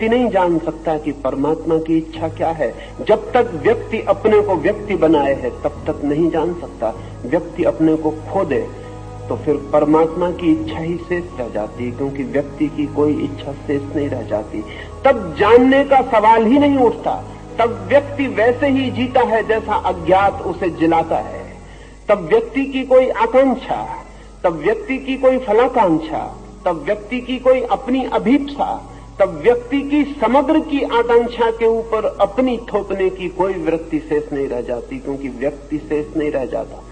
व्यक्ति नहीं जान सकता कि परमात्मा की इच्छा क्या है। जब तक व्यक्ति अपने को व्यक्ति बनाए है तब तक नहीं जान सकता। व्यक्ति अपने को खो दे तो फिर परमात्मा की इच्छा ही शेष रह जाती है, क्योंकि व्यक्ति की कोई इच्छा शेष नहीं रह जाती। तब जानने का सवाल ही नहीं उठता। तब व्यक्ति वैसे ही जीता है जैसा अज्ञात उसे जिलाता है। तब व्यक्ति की कोई आकांक्षा, तब व्यक्ति की कोई फलाकांक्षा, तब व्यक्ति की कोई अपनी अभीप्सा, तब व्यक्ति की समग्र की आकांक्षा के ऊपर अपनी थोपने की कोई वृत्ति शेष नहीं रह जाती, क्योंकि व्यक्ति शेष नहीं रह जाता।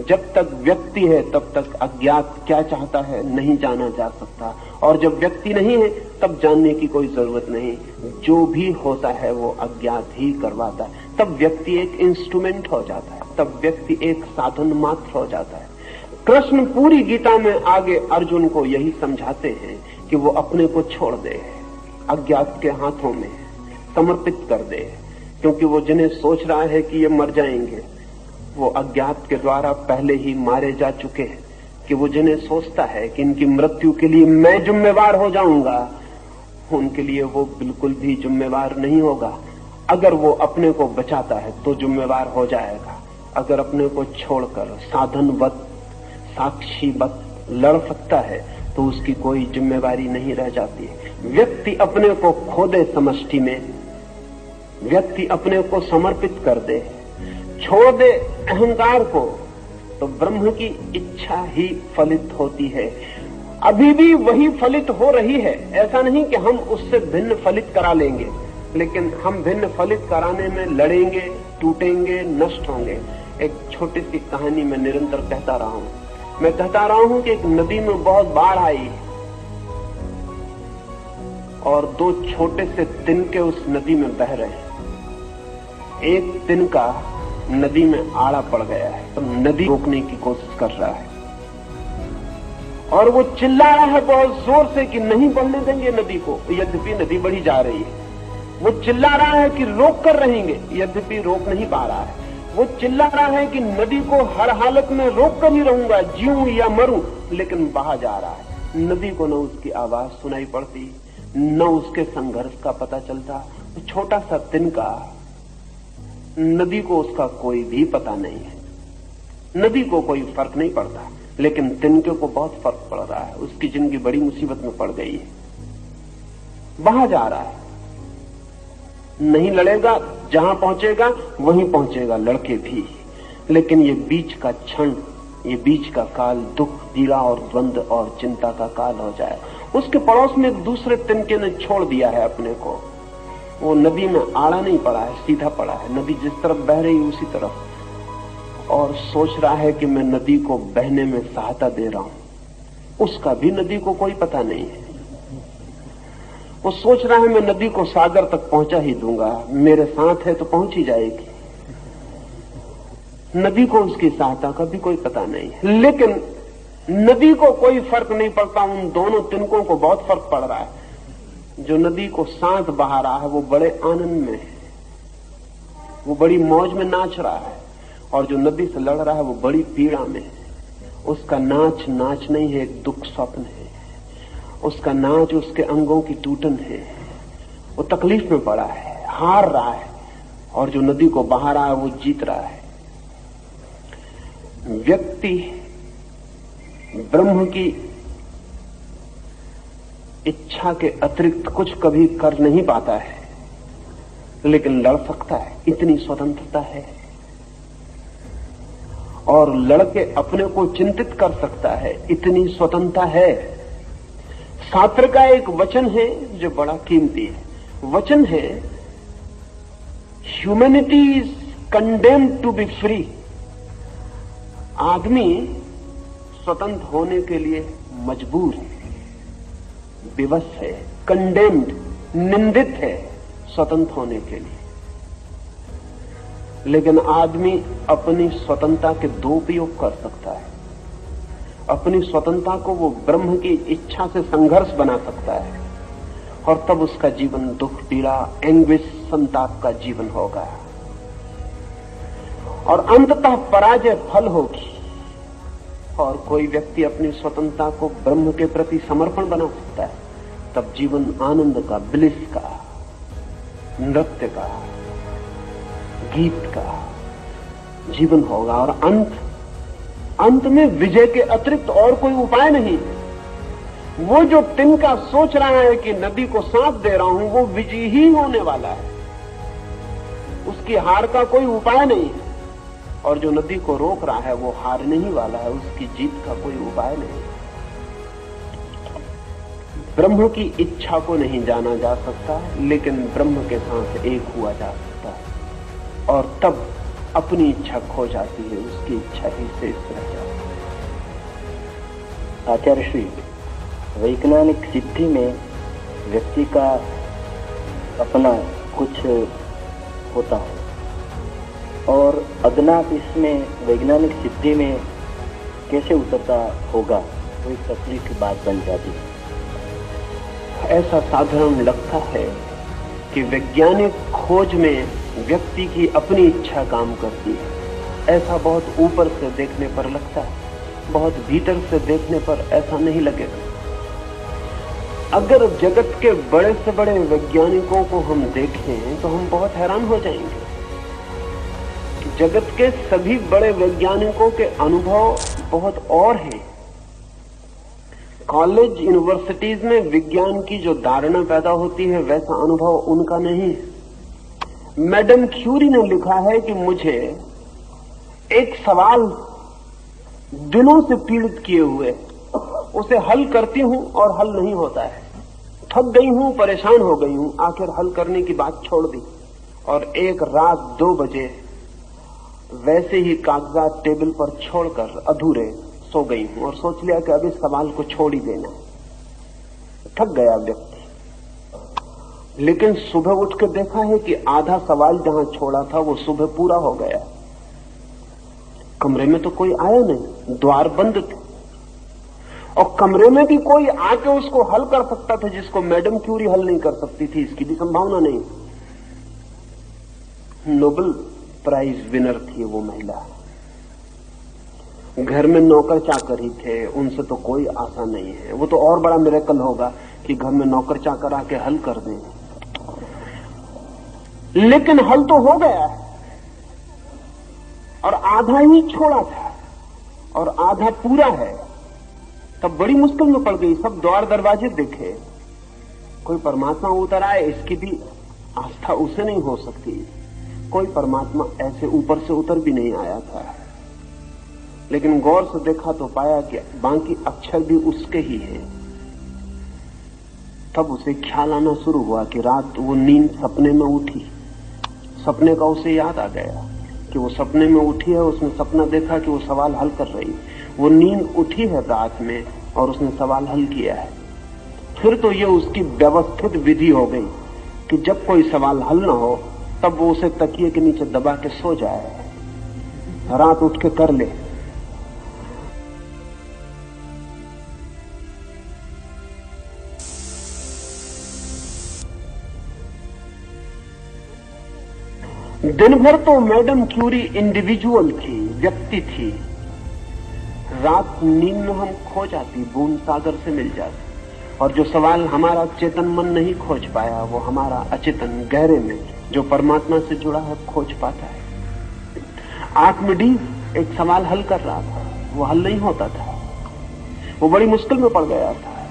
जब तक व्यक्ति है तब तक अज्ञात क्या चाहता है नहीं जाना जा सकता, और जब व्यक्ति नहीं है तब जानने की कोई जरूरत नहीं। जो भी होता है वो अज्ञात ही करवाता है। तब व्यक्ति एक इंस्ट्रूमेंट हो जाता है, तब व्यक्ति एक साधन मात्र हो जाता है। कृष्ण पूरी गीता में आगे अर्जुन को यही समझाते हैं कि वो अपने को छोड़ दे, अज्ञात के हाथों में समर्पित कर दे, क्योंकि वो जिन्हें सोच रहा है कि ये मर जाएंगे वो अज्ञात के द्वारा पहले ही मारे जा चुके हैं। कि वो जिन्हें सोचता है कि इनकी मृत्यु के लिए मैं जिम्मेवार हो जाऊंगा, उनके लिए वो बिल्कुल भी जिम्मेवार नहीं होगा। अगर वो अपने को बचाता है तो जिम्मेवार हो जाएगा। अगर अपने को छोड़कर साधनवत साक्षीवत लड़ सकता है तो उसकी कोई जिम्मेवारी नहीं रह जाती है। व्यक्ति अपने को खो दे समष्टि में, व्यक्ति अपने को समर्पित कर दे, छोड़ दे अहंकार को, तो ब्रह्म की इच्छा ही फलित होती है। अभी भी वही फलित हो रही है। ऐसा नहीं कि हम उससे भिन्न फलित करा लेंगे, लेकिन हम भिन्न फलित कराने में लड़ेंगे, टूटेंगे, नष्ट होंगे। एक छोटी सी कहानी मैं निरंतर कहता रहा हूं। मैं कहता रहा हूं कि एक नदी में बहुत बाढ़ आई और दो छोटे से तिनके उस नदी में बह रहे हैं। एक तिनका नदी में आड़ा पड़ गया है तो नदी रोकने की कोशिश कर रहा है और वो चिल्ला रहा है बहुत जोर से कि नहीं बढ़ने देंगे नदी को, यद्यपि नदी बढ़ी जा रही है। वो चिल्ला रहा है कि रोक कर रहेंगे, यद्यपि रोक नहीं पा रहा है। वो चिल्ला रहा है कि नदी को हर हालत में रोक कर ही रहूंगा, जीऊं या मरूं, लेकिन बहा जा रहा है। नदी को न उसकी आवाज सुनाई पड़ती, न उसके संघर्ष का पता चलता। छोटा सा तिनका, नदी को उसका कोई भी पता नहीं है, नदी को कोई फर्क नहीं पड़ता, लेकिन तिनके को बहुत फर्क पड़ रहा है। उसकी जिंदगी बड़ी मुसीबत में पड़ गई है, बहा जा रहा है। नहीं लड़ेगा, जहां पहुंचेगा वहीं पहुंचेगा, लड़के भी। लेकिन ये बीच का क्षण, ये बीच का काल दुख, पीड़ा और द्वंद और चिंता का काल हो जाए। उसके पड़ोस में एक दूसरे तिनके ने छोड़ दिया है अपने को। वो नदी में आड़ा नहीं पड़ा है, सीधा पड़ा है, नदी जिस तरफ बह रही उसी तरफ, और सोच रहा है कि मैं नदी को बहने में सहायता दे रहा हूं। उसका भी नदी को कोई पता नहीं है। वो सोच रहा है मैं नदी को सागर तक पहुंचा ही दूंगा, मेरे साथ है तो पहुंच ही जाएगी। नदी को उसकी सहायता का भी कोई पता नहीं है, लेकिन नदी को कोई फर्क नहीं पड़ता। उन दोनों तिनकों को बहुत फर्क पड़ रहा है। जो नदी को साथ बहा रहा है वो बड़े आनंद में है, वो बड़ी मौज में नाच रहा है, और जो नदी से लड़ रहा है वो बड़ी पीड़ा में है। उसका नाच नाच नहीं है, एक दुख स्वप्न है। उसका नाच उसके अंगों की टूटन है। वो तकलीफ में पड़ा है, हार रहा है, और जो नदी को बहा रहा है वो जीत रहा है। व्यक्ति ब्रह्म की इच्छा के अतिरिक्त कुछ कभी कर नहीं पाता है, लेकिन लड़ सकता है, इतनी स्वतंत्रता है। और लड़के अपने को चिंतित कर सकता है, इतनी स्वतंत्रता है। शास्त्र का एक वचन है जो बड़ा कीमती है। वचन है, humanity is condemned to be free. आदमी स्वतंत्र होने के लिए मजबूर है, विवश है, कंडेम्ड, निंदित है स्वतंत्र होने के लिए। लेकिन आदमी अपनी स्वतंत्रता के दो उपयोग कर सकता है। अपनी स्वतंत्रता को वो ब्रह्म की इच्छा से संघर्ष बना सकता है, और तब उसका जीवन दुख, पीड़ा, एंग्विश, संताप का जीवन होगा, और अंततः पराजय फल होगी। और कोई व्यक्ति अपनी स्वतंत्रता को ब्रह्म के प्रति समर्पण बना सकता है, तब जीवन आनंद का, ब्लिस का, नृत्य का, गीत का जीवन होगा। और अंत में विजय के अतिरिक्त और कोई उपाय नहीं। वो जो तिनका सोच रहा है कि नदी को साथ दे रहा हूं, वो विजयी ही होने वाला है, उसकी हार का कोई उपाय नहीं है। और जो नदी को रोक रहा है वो हारने ही वाला है, उसकी जीत का कोई उपाय नहीं। ब्रह्म की इच्छा को नहीं जाना जा सकता, लेकिन ब्रह्म के साथ एक हुआ जा सकता है। और तब अपनी इच्छा खो जाती है, उसकी इच्छा ही शेष रह जाती है। आचार्य श्री, वैज्ञानिक सिद्धि में व्यक्ति का अपना कुछ होता है और अज्ञात इसमें वैज्ञानिक सिद्धि में कैसे उतरता होगा, वो एक तकलीफ की बात बन जाती है। ऐसा साधारण लगता है कि वैज्ञानिक खोज में व्यक्ति की अपनी इच्छा काम करती है। ऐसा बहुत ऊपर से देखने पर लगता है, बहुत भीतर से देखने पर ऐसा नहीं लगेगा। अगर जगत के बड़े से बड़े वैज्ञानिकों को हम देखें तो हम बहुत हैरान हो जाएंगे। जगत के सभी बड़े वैज्ञानिकों के अनुभव बहुत और हैं। कॉलेज, यूनिवर्सिटीज में विज्ञान की जो धारणा पैदा होती है, वैसा अनुभव उनका नहीं है। मैडम क्यूरी ने लिखा है कि मुझे एक सवाल दिनों से पीड़ित किए हुए, उसे हल करती हूं और हल नहीं होता है। थक गई हूं, परेशान हो गई हूं, आखिर हल करने की बात छोड़ दी और एक रात 2 बजे वैसे ही कागजात टेबल पर छोड़कर अधूरे सो गई हूं और सोच लिया कि अब इस सवाल को छोड़ ही देना है। थक गया व्यक्ति, लेकिन सुबह उठ के देखा है कि आधा सवाल जहां छोड़ा था वो सुबह पूरा हो गया। कमरे में तो कोई आया नहीं, द्वार बंद थे, और कमरे में भी कोई आके उसको हल कर सकता था जिसको मैडम क्यूरी हल नहीं कर सकती थी, इसकी भी संभावना नहीं। नोबेल प्राइज विनर थी वो महिला। घर में नौकर चाकर ही थे, उनसे तो कोई आशा नहीं है। वो तो और बड़ा मिरेकल होगा कि घर में नौकर चाकर आके हल कर दें, लेकिन हल तो हो गया और आधा ही छोड़ा था और आधा पूरा है। तब बड़ी मुश्किल में पड़ गई। सब द्वार दरवाजे देखे, कोई परमात्मा उतर आए, इसकी भी आस्था उसे नहीं हो सकती। कोई परमात्मा ऐसे ऊपर से उतर भी नहीं आया था। लेकिन गौर से देखा तो पाया कि बाकी अक्षर भी उसके ही हैं। तब उसे ख्याल आना शुरू हुआ कि रात वो नींद सपने में उठी। सपने का उसे याद आ गया कि वो सपने में उठी है, उसने सपना देखा कि वो सवाल हल कर रही। वो नींद उठी है रात में और उसने सवाल हल किया है। फिर तो ये उसकी व्यवस्थित विधि हो गई कि जब कोई सवाल हल ना हो तब वो उसे तकिए के नीचे दबा के सो जाए, रात उठ के कर ले। दिन भर तो मैडम क्यूरी इंडिविजुअल थी, व्यक्ति थी। रात नींद में हम खो जाती, बूंद सागर से मिल जाती, और जो सवाल हमारा चेतन मन नहीं खोज पाया वो हमारा अचेतन गहरे में जो परमात्मा से जुड़ा है खोज पाता है। आर्किमिडीज एक सवाल हल कर रहा था, वो हल नहीं होता था, वो बड़ी मुश्किल में पड़ गया था।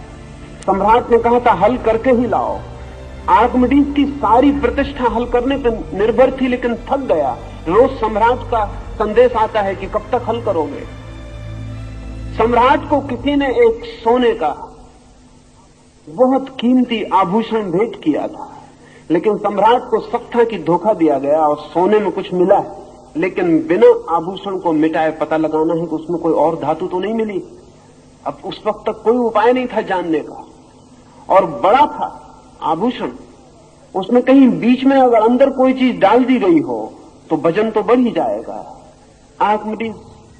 सम्राट ने कहा था हल करके ही लाओ। आर्किमिडीज की सारी प्रतिष्ठा हल करने पर निर्भर थी, लेकिन थक गया। रोज सम्राट का संदेश आता है कि कब तक हल करोगे। सम्राट को किसी ने एक सोने का बहुत कीमती आभूषण भेंट किया था, लेकिन सम्राट को शक था कि धोखा दिया गया और सोने में कुछ मिला है, लेकिन बिना आभूषण को मिटाए पता लगाना है कि उसमें कोई और धातु तो नहीं मिली। अब उस वक्त तक कोई उपाय नहीं था जानने का, और बड़ा था आभूषण, उसमें कहीं बीच में अगर अंदर कोई चीज डाल दी गई हो तो वजन तो बढ़ ही जाएगा। आर्किमिडीज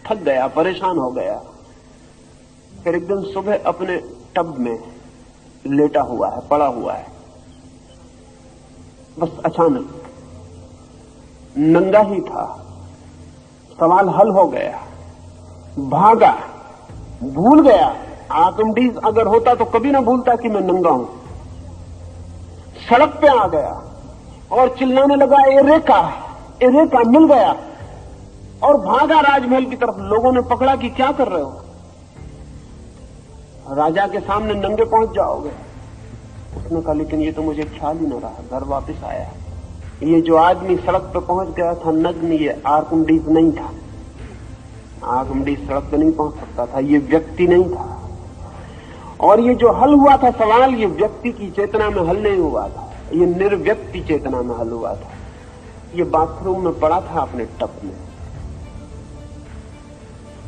थक गया, परेशान हो गया। फिर एक दिन सुबह अपने टब में लेटा हुआ है, पड़ा हुआ है, बस अचानक नंगा ही था, सवाल हल हो गया, भागा, भूल गया। आर्किमिडीज अगर होता तो कभी ना भूलता कि मैं नंगा हूं, सड़क पे आ गया और चिल्लाने लगा, एरेका एरेका, मिल गया, और भागा राजमहल की तरफ। लोगों ने पकड़ा कि क्या कर रहे हो, राजा के सामने नंगे पहुंच जाओगे। उसने कहा लेकिन ये तो मुझे ख्याल ही न रहा। घर वापस आया, ये जो आदमी सड़क पे पहुंच गया था नग्न, ये आर्किमिडीज नहीं था। आर्किमिडीज सड़क पे नहीं पहुंच सकता था, ये व्यक्ति नहीं था। और ये जो हल हुआ था सवाल, ये व्यक्ति की चेतना में हल नहीं हुआ था, ये निर्व्यक्ति चेतना में हल हुआ था। ये बाथरूम में पड़ा था अपने टब में,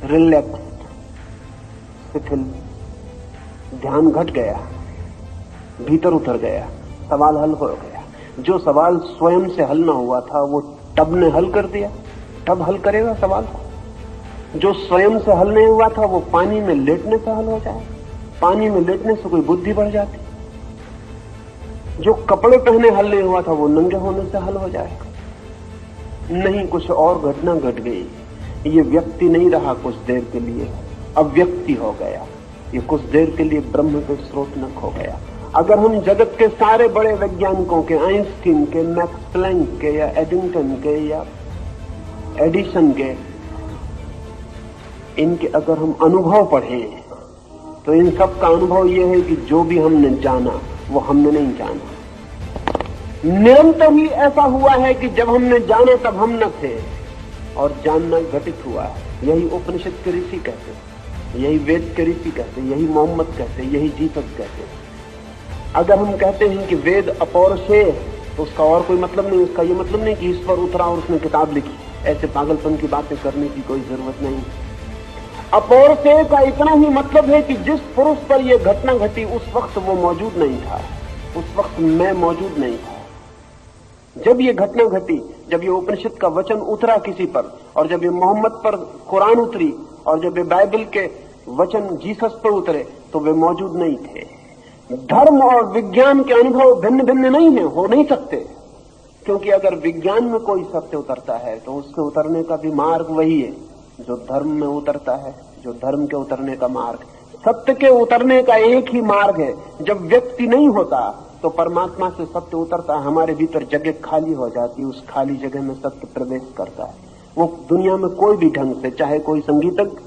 रिलैक्स्ड, शिथिल, ध्यान घट गया, भीतर उतर गया, सवाल हल हो गया। जो सवाल स्वयं से हल ना हुआ था वो टब ने हल कर दिया। टब हल करेगा सवाल को। जो स्वयं से हल नहीं हुआ था वो पानी में लेटने से हल हो जाए। पानी में लेटने से कोई बुद्धि बढ़ जाती। जो कपड़े पहने हल नहीं हुआ था वो नंगे होने से हल हो जाएगा। नहीं, कुछ और घटना घट गई। ये व्यक्ति नहीं रहा कुछ देर के लिए, अव्यक्ति हो गया। ये कुछ देर के लिए ब्रह्म के स्रोत न खो गया। अगर हम जगत के सारे बड़े वैज्ञानिकों के, आइंस्टीन के, मैक्स प्लैंक के, या एडिंगटन के, या एडिसन के, इनके अगर हम अनुभव पढ़ें तो इन सब का अनुभव यह है कि जो भी हमने जाना वो हमने नहीं जाना। निरंतर ही ऐसा हुआ है कि जब हमने जाना तब हम न थे, और जानना घटित हुआ है। यही उपनिषद के ऋषि कहते हैं, यही वेद के ऋषि कहते हैं, यही मोहम्मद कहते हैं, यही जीसस कहते हैं। अगर हम कहते हैं कि वेद अपौरुषेय, तो उसका और कोई मतलब नहीं। उसका ये मतलब नहीं कि ईश्वर उतरा और उसने किताब लिखी। ऐसे पागलपन की बातें करने की कोई जरूरत नहीं। अपौरुषेय का इतना ही मतलब है कि जिस पुरुष पर यह घटना घटी उस वक्त वो मौजूद नहीं था, उस वक्त मैं मौजूद नहीं था। जब ये घटना घटी, जब ये उपनिषद का वचन उतरा किसी पर, और जब ये मोहम्मद पर कुरान उतरी, और जब ये बाइबल के वचन जीसस पर उतरे, तो वे मौजूद नहीं थे। धर्म और विज्ञान के अनुभव भिन्न भिन्न नहीं है, हो नहीं सकते। क्योंकि अगर विज्ञान में कोई सत्य उतरता है तो उसके उतरने का भी मार्ग वही है जो धर्म में उतरता है, जो धर्म के उतरने का मार्ग। सत्य के उतरने का एक ही मार्ग है। जब व्यक्ति नहीं होता तो परमात्मा से सत्य उतरता है, हमारे भीतर जगह खाली हो जाती है, उस खाली जगह में सत्य प्रवेश करता है। वो दुनिया में कोई भी ढंग से, चाहे कोई संगीतज्ञ,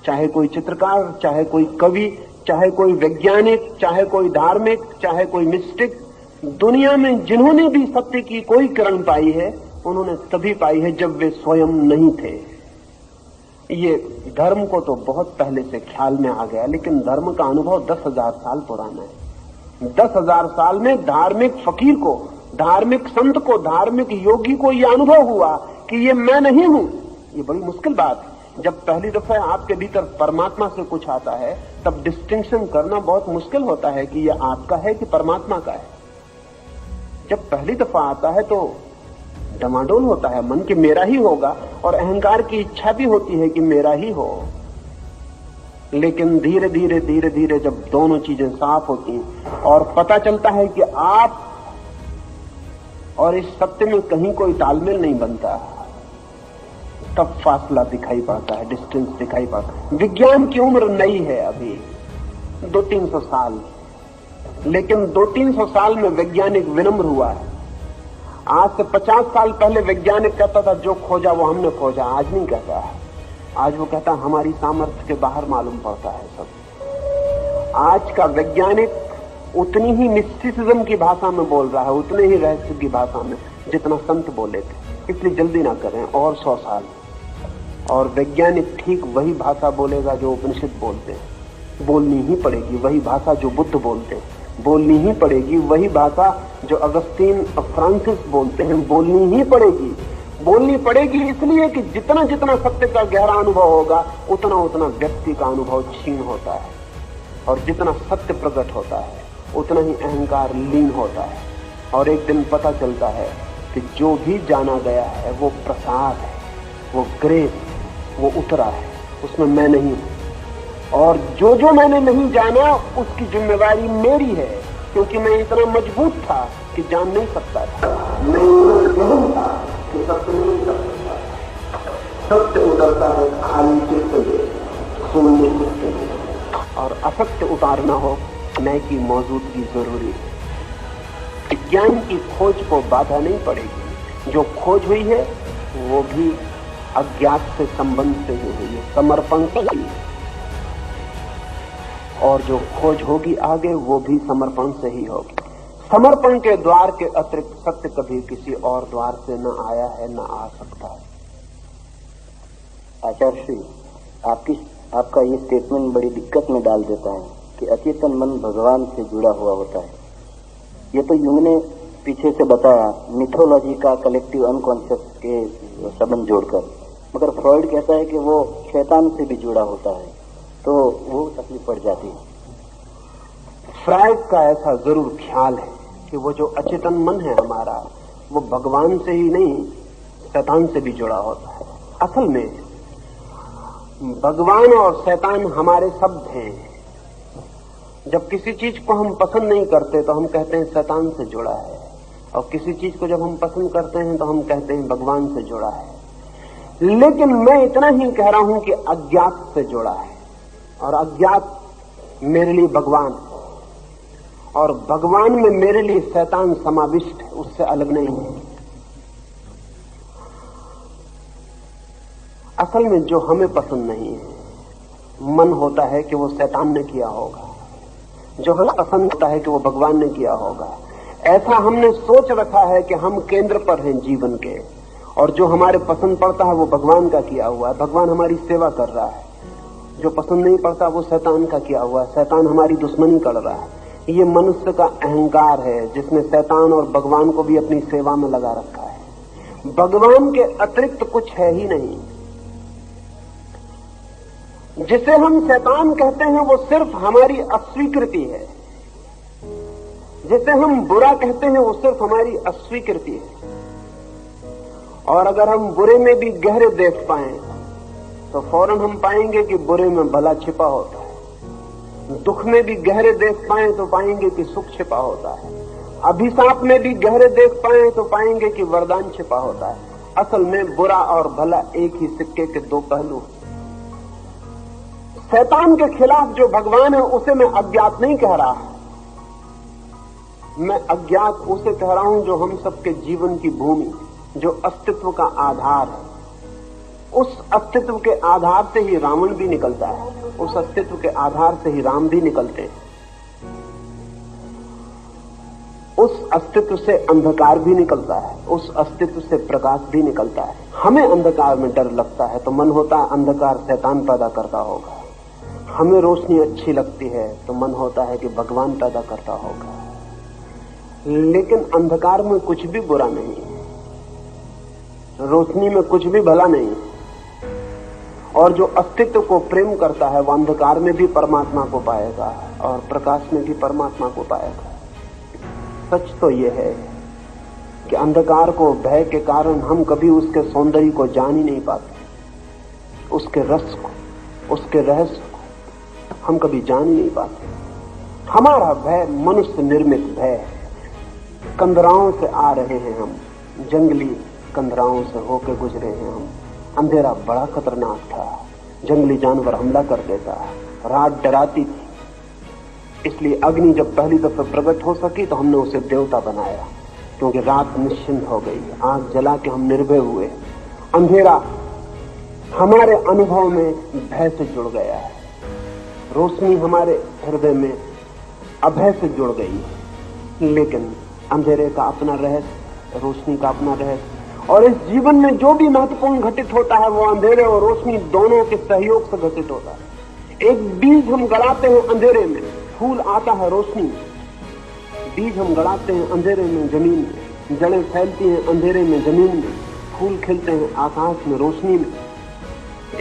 चाहे कोई चित्रकार, चाहे कोई कवि, चाहे कोई वैज्ञानिक, चाहे कोई धार्मिक, चाहे कोई मिस्टिक, दुनिया में जिन्होंने भी सत्य की कोई किरण पाई है उन्होंने तभी पाई है जब वे स्वयं नहीं थे। ये धर्म को तो बहुत पहले से ख्याल में आ गया, लेकिन धर्म का अनुभव 10,000 साल पुराना है। 10,000 साल में धार्मिक फकीर को, धार्मिक संत को, धार्मिक योगी को यह अनुभव हुआ कि ये मैं नहीं हूं। ये बड़ी मुश्किल बात है। जब पहली दफा आपके भीतर परमात्मा से कुछ आता है तब डिस्टिंक्शन करना बहुत मुश्किल होता है कि यह आपका है कि परमात्मा का है। जब पहली दफा आता है तो डमाडोल होता है मन कि मेरा ही होगा, और अहंकार की इच्छा भी होती है कि मेरा ही हो। लेकिन धीरे धीरे धीरे धीरे जब दोनों चीजें साफ होती हैं और पता चलता है कि आप और इस सत्य में कहीं कोई तालमेल नहीं बनता, तब फासला दिखाई पड़ता है, डिस्टेंस दिखाई पड़ता है। विज्ञान की उम्र नई है, अभी 200-300 साल, लेकिन 200-300 साल में वैज्ञानिक विनम्र हुआ है। आज से 50 साल पहले वैज्ञानिक कहता था जो खोजा वो हमने खोजा, आज नहीं कहता। आज वो कहता हमारी सामर्थ्य के बाहर मालूम पड़ता है सब। आज का वैज्ञानिक उतनी ही मिस्टिसिज्म की भाषा में बोल रहा है, उतने ही रहस्य की भाषा में जितना संत बोले थे। इसलिए जल्दी ना करें, और 100 साल और वैज्ञानिक ठीक वही भाषा बोलेगा जो उपनिषद बोलते हैं। बोलनी ही पड़ेगी वही भाषा जो बुद्ध बोलते हैं, बोलनी ही पड़ेगी वही भाषा जो अगस्तीन फ्रांसिस बोलते हैं, बोलनी ही पड़ेगी। बोलनी पड़ेगी इसलिए कि जितना जितना सत्य का गहरा अनुभव होगा उतना उतना व्यक्ति का अनुभव क्षीण होता है, और जितना सत्य प्रकट होता है उतना ही अहंकार लीन होता है। और एक दिन पता चलता है कि जो भी जाना गया है वो प्रसाद है, वो ग्रेस, वो उतरा है, उसमें मैं नहीं हूं। और जो जो मैंने नहीं जाना उसकी जिम्मेवारी मेरी है, क्योंकि मैं इतना मजबूत था कि जान नहीं सकता था, मैं इतना गहन था कि सत्य नहीं कर सकता। सत्य उतरता है खाली चित्त में, शून्य चित्त में, और असत्य उतारना हो नए की मौजूदगी जरूरी है। विज्ञान की खोज को बाधा नहीं पड़ेगी। जो खोज हुई है वो भी अज्ञात से संबंध से ही हुई है, समर्पण से ही, और जो खोज होगी आगे वो भी समर्पण से ही होगी। समर्पण के द्वार के अतिरिक्त सत्य कभी किसी और द्वार से न आया है न आ सकता है। आचार्य श्री, आपका ये स्टेटमेंट बड़ी दिक्कत में डाल देता है कि अचेतन मन भगवान से जुड़ा हुआ होता है। ये तो यूंग ने पीछे से बताया मिथोलॉजी का कलेक्टिव अनकॉन्शियस के संबंध जोड़कर, मगर फ्रॉइड कहता है कि वो शैतान से भी जुड़ा होता है, तो वो तकलीफ पड़ जाती है। फ्राइड का ऐसा जरूर ख्याल है कि वो जो अचेतन मन है हमारा, वो भगवान से ही नहीं शैतान से भी जुड़ा होता है। असल में भगवान और शैतान हमारे शब्द हैं। जब किसी चीज को हम पसंद नहीं करते तो हम कहते हैं शैतान से जुड़ा है, और किसी चीज को जब हम पसंद करते हैं तो हम कहते हैं भगवान से जुड़ा है। लेकिन मैं इतना ही कह रहा हूं कि अज्ञात से जुड़ा है, और अज्ञात मेरे लिए भगवान है, और भगवान में मेरे लिए शैतान समाविष्ट है, उससे अलग नहीं है। असल में जो हमें पसंद नहीं है, मन होता है कि वो शैतान ने किया होगा, जो हमें पसंद होता है कि वो भगवान ने किया होगा। ऐसा हमने सोच रखा है कि हम केंद्र पर हैं जीवन के, और जो हमारे पसंद पड़ता है वो भगवान का किया हुआ है, भगवान हमारी सेवा कर रहा है। जो पसंद नहीं पड़ता वो शैतान का किया हुआ है, शैतान हमारी दुश्मनी कर रहा है। ये मनुष्य का अहंकार है जिसने शैतान और भगवान को भी अपनी सेवा में लगा रखा है। भगवान के अतिरिक्त कुछ है ही नहीं। जिसे हम शैतान कहते हैं वो सिर्फ हमारी अस्वीकृति है, जिसे हम बुरा कहते हैं वो सिर्फ हमारी अस्वीकृति है। और अगर हम बुरे में भी गहरे देख पाएं तो फौरन हम पाएंगे कि बुरे में भला छिपा होता है। दुख में भी गहरे देख पाएं तो पाएंगे कि सुख छिपा होता है। अभिशाप में भी गहरे देख पाएं तो पाएंगे कि वरदान छिपा होता है। असल में बुरा और भला एक ही सिक्के के दो पहलू। शैतान के खिलाफ जो भगवान है उसे मैं अज्ञात नहीं कह रहा, मैं अज्ञात उसे कह रहा हूं जो हम सबके जीवन की भूमि, जो अस्तित्व का आधार है। उस अस्तित्व के आधार से ही रावण भी निकलता है, उस अस्तित्व के आधार से ही राम भी निकलते हैं। उस अस्तित्व से अंधकार भी निकलता है, उस अस्तित्व से प्रकाश भी निकलता है। हमें अंधकार में डर लगता है तो मन होता है अंधकार शैतान पैदा करता होगा। हमें रोशनी अच्छी लगती है तो मन होता है कि भगवान पैदा करता होगा। लेकिन अंधकार में कुछ भी बुरा नहीं है, रोशनी में कुछ भी भला नहीं है। और जो अस्तित्व को प्रेम करता है वो अंधकार में भी परमात्मा को पाएगा और प्रकाश में भी परमात्मा को पाएगा। सच तो यह है कि अंधकार को भय के कारण हम कभी उसके सौंदर्य को जान ही नहीं पाते, उसके रस को, उसके रहस्य को हम कभी जान ही नहीं पाते। हमारा भय मनुष्य निर्मित भय है। कंदराओं से आ रहे हैं हम, जंगली कंदराओं से होकर गुजरे हैं हम। अंधेरा बड़ा खतरनाक था, जंगली जानवर हमला कर देता, रात डराती थी। इसलिए अग्नि जब पहली दफे प्रकट हो सकी तो हमने उसे देवता बनाया, क्योंकि रात निश्चिंत हो गई, आग जला के हम निर्भय हुए। अंधेरा हमारे अनुभव में भय से जुड़ गया है, रोशनी हमारे हृदय में अभय से जुड़ गई है। लेकिन अंधेरे का अपना रहस्य, रोशनी का अपना रहस्य। और इस जीवन में जो भी महत्वपूर्ण घटित होता है वो अंधेरे और रोशनी दोनों के सहयोग से घटित होता है। एक बीज हम गड़ाते हैं अंधेरे में, फूल आता है रोशनी में। बीज हम गड़ाते हैं अंधेरे में जमीन में, जड़ें फैलती हैं अंधेरे में जमीन में, फूल खिलते हैं आकाश में रोशनी में।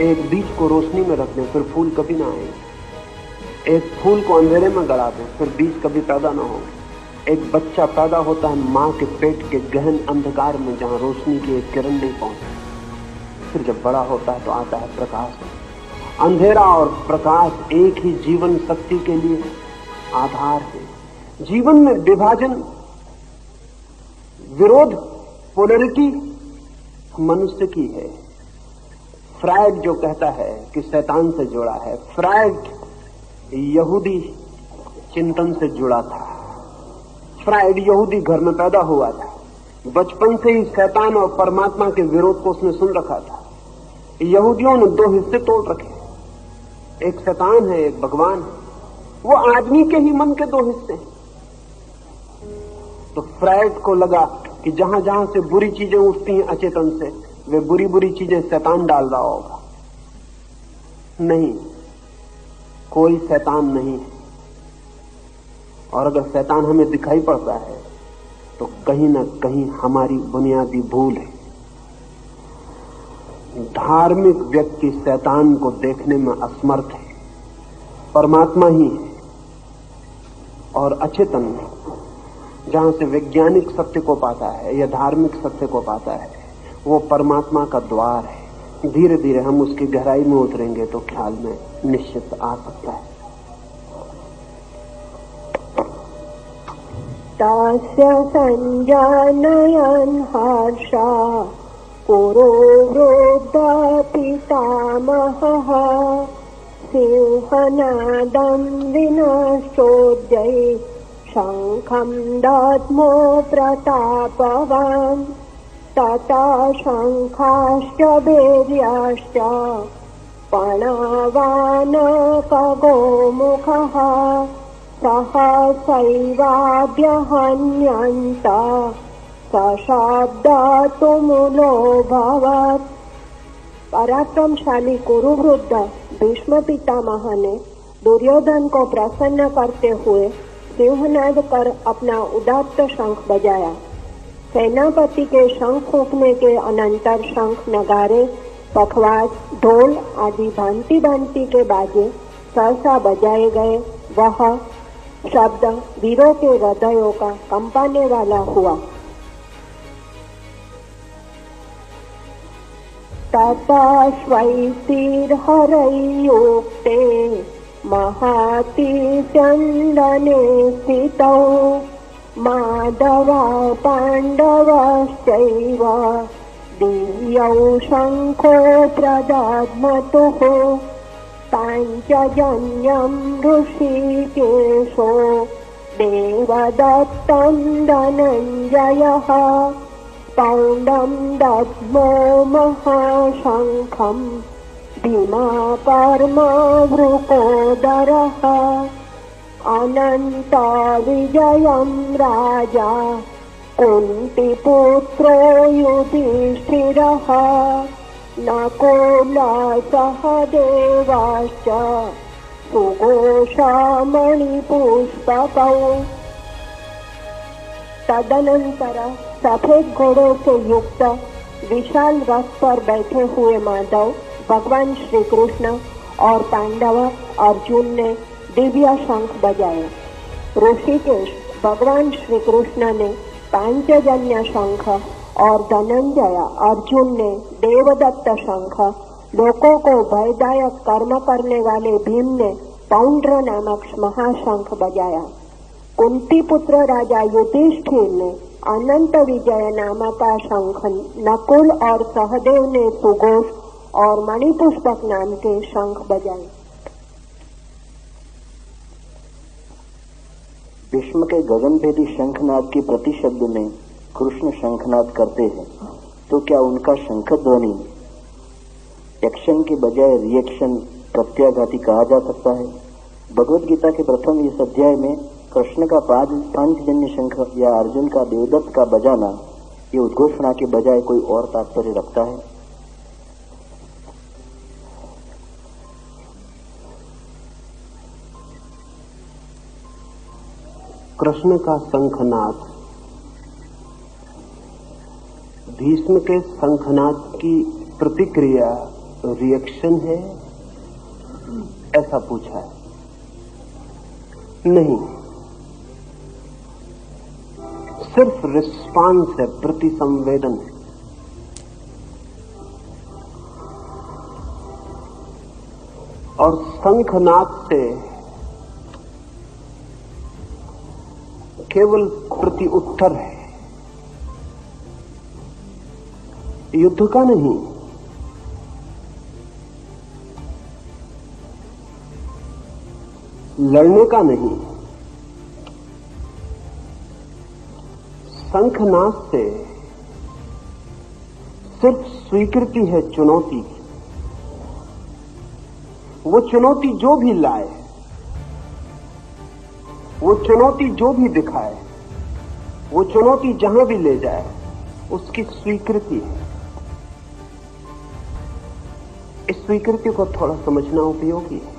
एक बीज को रोशनी में रख दें फिर फूल कभी ना आएंगे। एक फूल को अंधेरे में गड़ा दें फिर बीज कभी पैदा ना होंगे। एक बच्चा पैदा होता है मां के पेट के गहन अंधकार में, जहां रोशनी की एक किरण नहीं पहुंचती। फिर जब बड़ा होता है तो आता है प्रकाश। अंधेरा और प्रकाश एक ही जीवन शक्ति के लिए आधार है। जीवन में विभाजन, विरोध, पोलरिटी मनुष्य की है। फ्रायड जो कहता है कि शैतान से जुड़ा है, फ्रायड यहूदी चिंतन से जुड़ा था। फ्राइड यहूदी घर में पैदा हुआ था। बचपन से ही शैतान और परमात्मा के विरोध को उसने सुन रखा था। यहूदियों ने दो हिस्से तोड़ रखे, एक शैतान है, एक भगवान है। वो आदमी के ही मन के दो हिस्से हैं। तो फ्राइड को लगा कि जहां जहां से बुरी चीजें उठती हैं अचेतन से, वे बुरी बुरी चीजें शैतान डाल रहा होगा। नहीं, कोई शैतान नहीं है। और अगर शैतान हमें दिखाई पड़ता है तो कहीं ना कहीं हमारी बुनियादी भूल है। धार्मिक व्यक्ति शैतान को देखने में असमर्थ है, परमात्मा ही है। और अचेतन जहां से वैज्ञानिक सत्य को पाता है या धार्मिक सत्य को पाता है, वो परमात्मा का द्वार है। धीरे धीरे हम उसकी गहराई में उतरेंगे तो ख्याल में निश्चित आ सकता है। तास्य संजानयन् हर्षा पुरो वृद्ध पितामहः सिंहनादं विनश्चोद्यै शङ्खं दद्मो प्रतापवान् तथा शङ्खाश्च भैर्याश्च पणवान् खगोमुखः सहसैवाभ्यहन्यन्त सशब्दातुमुलोऽभवत्। पराक्रमशाली कुरुवृद्ध भीष्म पितामह ने दुर्योधन को प्रसन्न करते हुए सिंहनाद कर अपना उदात्त शंख बजाया। सेनापति के शंख फूंकने के अनंतर शंख, नगारे, पखवाज, ढोल आदि भांति भांति के बाजे सहसा बजाए गए। वह शब्द वीरों के हृदयों का कंपाने वाला हुआ। तथा श्वैतिर्हरैर्युक्ते महाति चन्दने स्थितौ माधवा पाण्डवश्चैव दिव्यौ शङ्खो प्रदध्मतुः पाञ्चजन्यं ऋषिकेशो देवदत्तं धनञ्जयः पौण्डं दद्मो महाशङ्खं भीमाकर्मा वृकोदरः अनन्तविजयं राजा कुन्तीपुत्रो युधिष्ठिरः नकुलसहदेवाश्च सुघोषमणिपुष्पकौ। तदनंतर सफेद घोड़ों से युक्त विशाल रथ पर बैठे हुए माधव, भगवान श्री कृष्ण और पांडव अर्जुन ने दिव्य शंख बजाए। ऋषिकेश भगवान श्री कृष्ण ने पांचजन्य शंख और धनंजय अर्जुन ने देवदत्त शंख, लोगों को भयदायक कर्म करने वाले भीम ने पौंड्र नामक महाशंख बजाया। कुंती पुत्र राजा युधिष्ठिर ने अनंत विजय नामक का शंख, नकुल और सहदेव ने सुघोष और मणिपुष्पक नाम के शंख बजाए। भीष्म के गगनभेदी शंखनाद के प्रति शब्द में कृष्ण शंखनाद करते हैं, तो क्या उनका शंख ध्वनि एक्शन के बजाय रिएक्शन प्रत्याघाती कहा जा सकता है? भगवद गीता के प्रथम इस अध्याय में कृष्ण का पांचजन्य शंख या अर्जुन का देवदत्त का बजाना ये उद्घोषणा के बजाय कोई और तात्पर्य रखता है? कृष्ण का शंखनाद भीष्म के शंखनाद की प्रतिक्रिया, रिएक्शन है, ऐसा पूछा है? नहीं, सिर्फ रिस्पांस है, प्रतिसंवेदन है। और शंखनाद से केवल प्रति उत्तर है, युद्ध का नहीं। लड़ने का नहीं। शंखनाद से सिर्फ स्वीकृति है चुनौती की। वो चुनौती जो भी लाए, वो चुनौती जो भी दिखाए, वो चुनौती जहां भी ले जाए, उसकी स्वीकृति है। इस स्वीकृति को थोड़ा समझना उपयोगी है।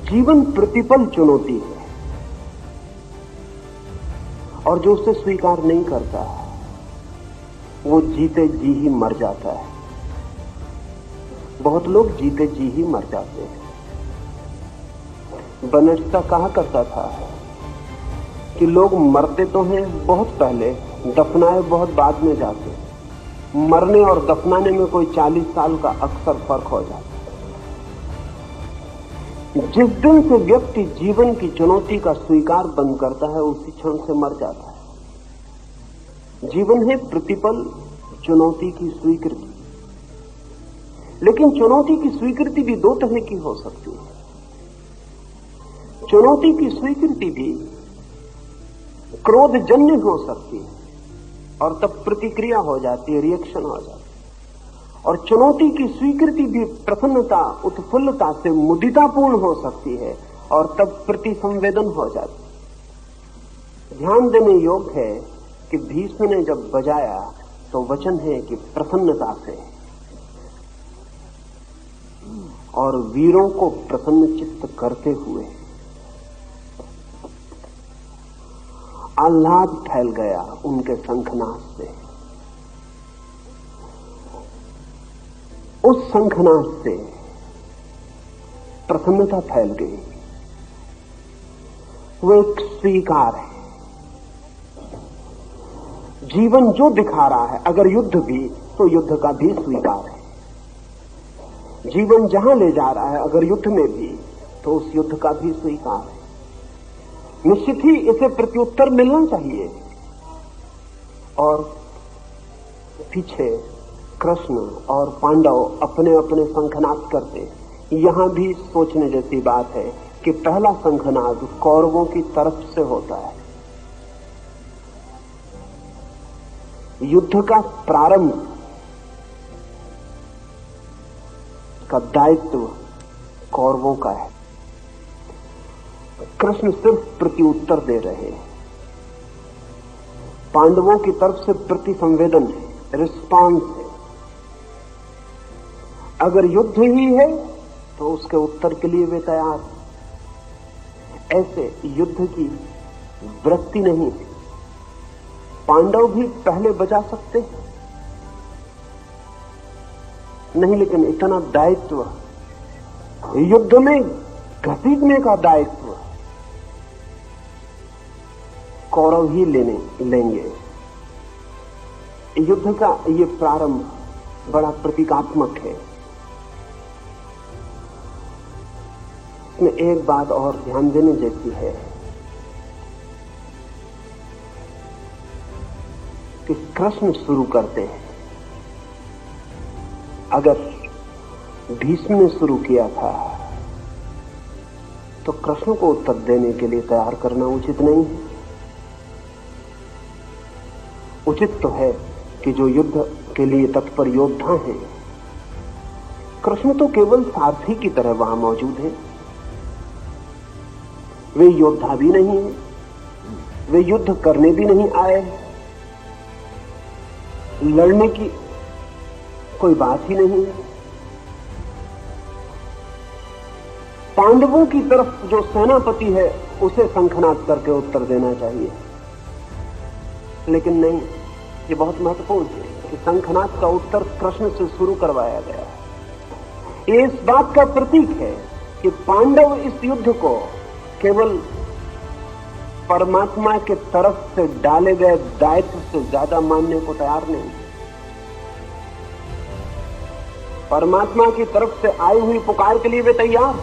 जीवन प्रतिपल चुनौती है, और जो उसे स्वीकार नहीं करता वो जीते जी ही मर जाता है। बहुत लोग जीते जी ही मर जाते हैं। बनस्ता कहा करता था कि लोग मरते तो हैं बहुत पहले, दफनाए बहुत बाद में जाते। मरने और दफनाने में कोई 40 साल का अक्सर फर्क हो जाता है। जिस दिन से व्यक्ति जीवन की चुनौती का स्वीकार बंद करता है, उसी क्षण से मर जाता है। जीवन है प्रतिपल चुनौती की स्वीकृति। लेकिन चुनौती की स्वीकृति भी दो तरह की हो सकती है। चुनौती की स्वीकृति भी क्रोधजन्य हो सकती है और तब प्रतिक्रिया हो जाती है, रिएक्शन हो जाती है। और चुनौती की स्वीकृति भी प्रसन्नता, उत्फुल्लता से मुदितापूर्ण हो सकती है और तब प्रतिसंवेदन हो जाती है। ध्यान देने योग्य है कि भीष्म ने जब बजाया तो वचन है कि प्रसन्नता से, और वीरों को प्रसन्न चित्त करते हुए आह्लाद फैल गया उनके शंखनाद से। उस शंखनाद से प्रसन्नता फैल गई। वो एक स्वीकार है। जीवन जो दिखा रहा है, अगर युद्ध भी, तो युद्ध का भी स्वीकार है। जीवन जहां ले जा रहा है, अगर युद्ध में भी, तो उस युद्ध का भी स्वीकार है। निश्चित ही इसे प्रत्युत्तर मिलना चाहिए। और पीछे कृष्ण और पांडव अपने अपने शंखनाद करते। यहां भी सोचने जैसी बात है कि पहला शंखनाद कौरवों की तरफ से होता है। युद्ध का प्रारंभ का दायित्व कौरवों का है। कृष्ण सिर्फ प्रत्युत्तर दे रहे हैं। पांडवों की तरफ से प्रतिसंवेदन है, रिस्पांस है। अगर युद्ध ही है तो उसके उत्तर के लिए वे तैयार हैं। ऐसे युद्ध की वृत्ति नहीं है। पांडव भी पहले बजा सकते नहीं, लेकिन इतना दायित्व, युद्ध में घसीटने का दायित्व कौरव ही लेंगे। युद्ध का ये प्रारंभ बड़ा प्रतीकात्मक है। इसमें एक बात और ध्यान देने जैसी है कि कृष्ण शुरू करते हैं। अगर भीष्म ने शुरू किया था तो कृष्ण को उत्तर देने के लिए तैयार करना उचित नहीं है। उचित तो है कि जो युद्ध के लिए तत्पर योद्धा हैं, कृष्ण तो केवल सारथी की तरह वहां मौजूद हैं। वे योद्धा भी नहीं है, वे युद्ध करने भी नहीं आए, लड़ने की कोई बात ही नहीं है। पांडवों की तरफ जो सेनापति है उसे शंखनाद करके उत्तर देना चाहिए, लेकिन नहीं। ये बहुत महत्वपूर्ण है कि शंखनाद का उत्तर कृष्ण से शुरू करवाया गया है। ये इस बात का प्रतीक है कि पांडव इस युद्ध को केवल परमात्मा के तरफ से डाले गए दायित्व से ज्यादा मानने को तैयार नहीं। परमात्मा की तरफ से आई हुई पुकार के लिए वे तैयार।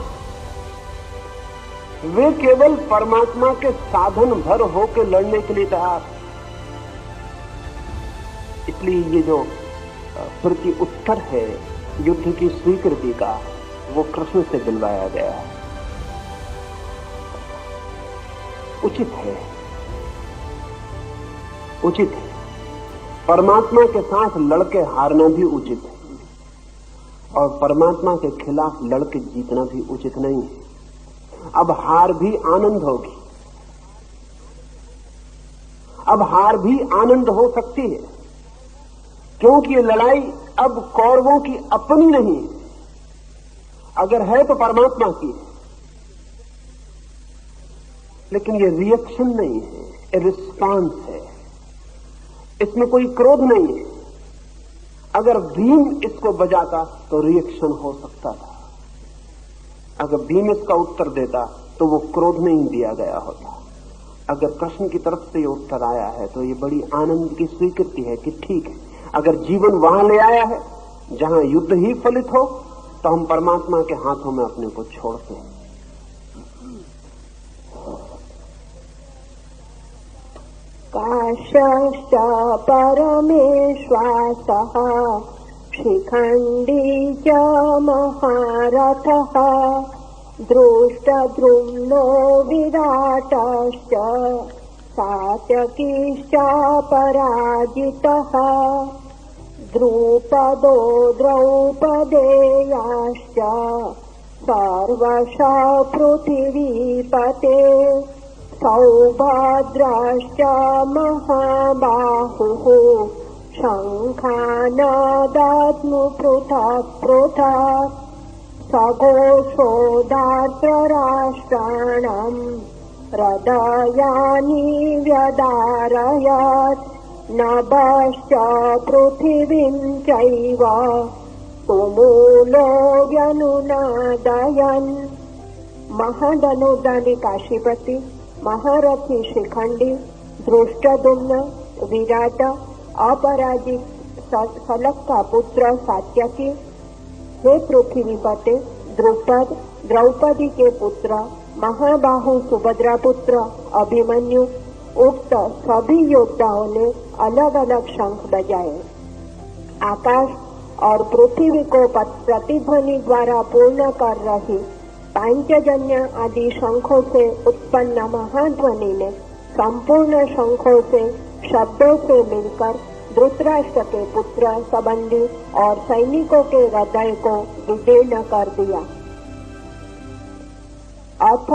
वे केवल परमात्मा के साधन भर होकर लड़ने के लिए तैयार। इसलिए ये जो प्रति उत्तर है युद्ध की स्वीकृति का, वो कृष्ण से दिलवाया गया है। उचित है उचित है। परमात्मा के साथ लड़के हारना भी उचित है, और परमात्मा के खिलाफ लड़के जीतना भी उचित नहीं है। अब हार भी आनंद होगी, अब हार भी आनंद हो सकती है, क्योंकि ये लड़ाई अब कौरवों की अपनी नहीं है, अगर है तो परमात्मा की है। लेकिन ये रिएक्शन नहीं है, ये रिस्पांस है, इसमें कोई क्रोध नहीं है। अगर भीम इसको बजाता तो रिएक्शन हो सकता था, अगर भीम इसका उत्तर देता तो वो क्रोध नहीं दिया गया होता। अगर कृष्ण की तरफ से ये उत्तर आया है तो ये बड़ी आनंद की स्वीकृति है कि ठीक है, अगर जीवन वहां ले आया है जहां युद्ध ही फलित हो, तो हम परमात्मा के हाथों में अपने को छोड़ते हैं। काश्च परमेश्वासः शिखण्डी च महारथः दृष्टद्रुम्नो विराटश्च सात्यकीश्च पराजितः द्रुपदो द्रौपदेयाश्च सर्वशः पृथिवीपते सौभद्राश्च महाबाहुः शङ्खानादात्मु पृथक् पृथक् सघोषोदार्तराष्ट्राणाम् हृदयानि व्यदारयत् नभश्च पृथिवीं चैव तुमूलो व्यनुनादयन्। महदनुदानी काशीपति, महारथी शिखंडी, दृष्टद्युम्न, विराट, अपराजित सलग का पुत्र सात्यकी, हे पृथ्वीपते, द्रुपद, द्रौपदी के पुत्र, महाबाहु सुभद्रा पुत्र अभिमन्यु, उक्त सभी योद्धाओं ने अलग अलग शंख बजाए। आकाश और पृथ्वी को प्रतिध्वनि द्वारा पूर्ण कर रही पांचजन्य आदि शंखों से उत्पन्न महाध्वनि ने संपूर्ण शंखों से शब्दों से मिलकर धृतराष्ट्र के पुत्र, संबंधी और सैनिकों के हृदय को विदीर्ण कर दिया। अथ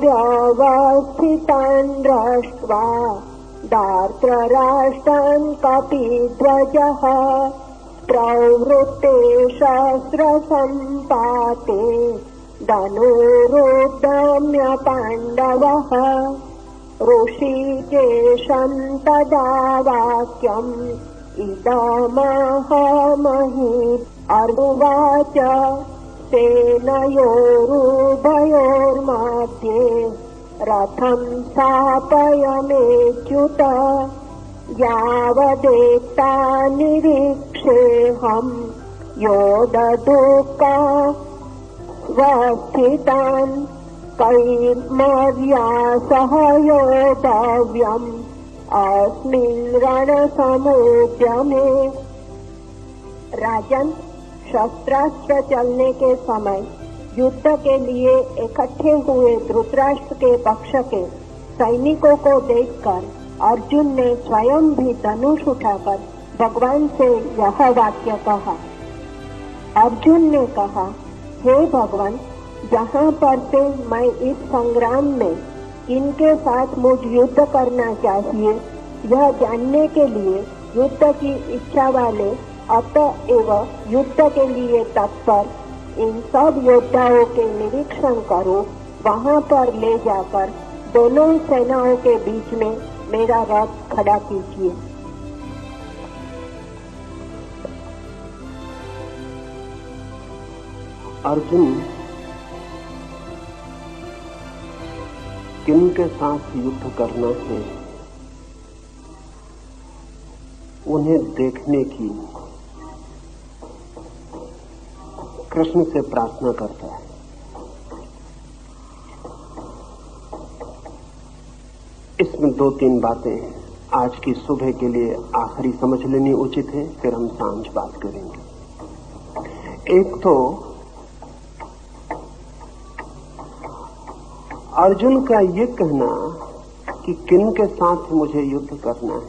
व्यवस्थितान् दृष्ट्वा धार्तराष्ट्रान् कपिध्वजः प्रवृत्ते शस्त्रसम्पाते धनुरुद्यम्य पाण्डवः ऋषिकेशं तदा वाक्यम् इदमाहमहि अर्वाच सेनयोरुभयोर्मध्ये रथं स्थापयाम्यच्युत यावदेता निरीक्षेऽहं योद्धुका वस्थितान् कैर्मर्या सह योद्धव्यम् अस्मिन् रणसमुद्यमे। राजन, शस्त्रास्त्र चलने के समय युद्ध के लिए इकट्ठे हुए धृतराष्ट्र के पक्ष के सैनिकों को देखकर अर्जुन ने स्वयं भी धनुष उठाकर भगवान से यह वाक्य कहा। अर्जुन ने कहा, हे भगवान, जहाँ पर से मैं इस संग्राम में किनके साथ मुझ युद्ध करना चाहिए यह जानने के लिए युद्ध की इच्छा वाले अतएव युद्ध के लिए तत्पर इन सब योद्धाओं के निरीक्षण करो। वहाँ पर ले जाकर दोनों सेनाओं के बीच में मेरा रथ खड़ा कीजिए। अर्जुन किनके साथ युद्ध करना है उन्हें देखने की कृष्ण से प्रार्थना करता है। इसमें दो तीन बातें आज की सुबह के लिए आखिरी समझ लेनी उचित है, फिर हम सांझ बात करेंगे। एक तो अर्जुन का ये कहना कि किन के साथ मुझे युद्ध करना है,